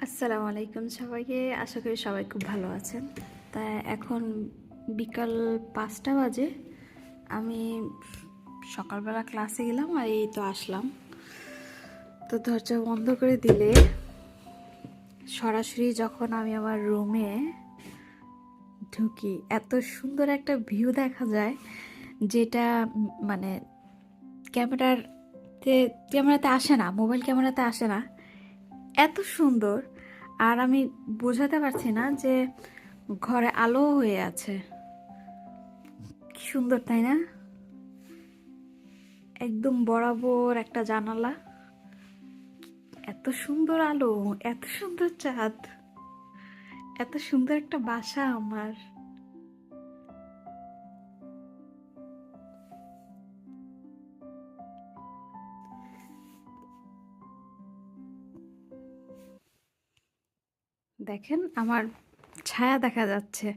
আসসালামু আলাইকুম সবাইকে। আশা করি সবাই খুব ভালো আছেন। তা এখন বিকাল 5টা বাজে। আমি সকালবেলা ক্লাসে গেলাম আর এই তো আসলাম। তো দরজা বন্ধ করে দিলে সরাসরি যখন আমি আমার রুমে ঢুকি এত সুন্দর একটা ভিউ দেখা যায়, যেটা মানে ক্যামেরাতে আসে না, মোবাইল ক্যামেরাতে আসে না। এত সুন্দর। আর আমি বোঝাতে পারছি না যে ঘরে আলো হয়ে আছে। কি সুন্দর, তাই না? একদম বরাবর একটা জানালা, এত সুন্দর আলো, এত সুন্দর চাঁদ, এত সুন্দর একটা বাসা আমার। দেখেন আমার ছায়া দেখা যাচ্ছে,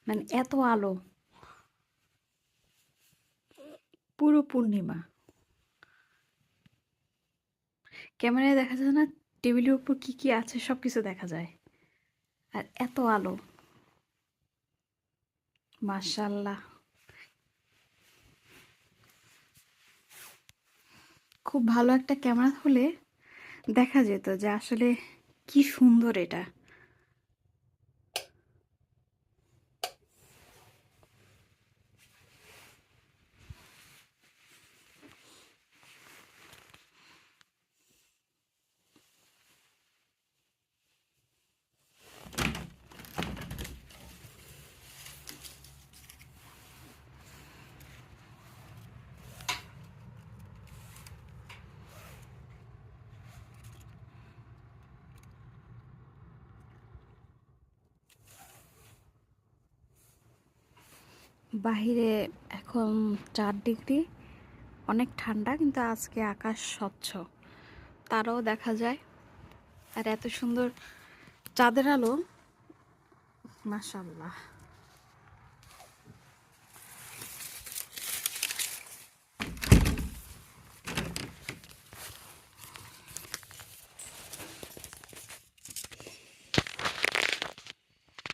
মানে এত আলো, পুরো পূর্ণিমা। ক্যামেরায় দেখা যায় না, টেবিলের উপর কি কি আছে সব কিছু দেখা যায়। আর এত আলো, মাশাল্লাহ। খুব ভালো একটা ক্যামেরা হলে দেখা যেত যে আসলে কি সুন্দর এটা। বাহিরে এখন 4 ডিগ্রি, অনেক ঠান্ডা, কিন্তু আজকে আকাশ স্বচ্ছ, তারাও দেখা যায়। আর এত সুন্দর চাঁদের আলো, মাশাআল্লাহ।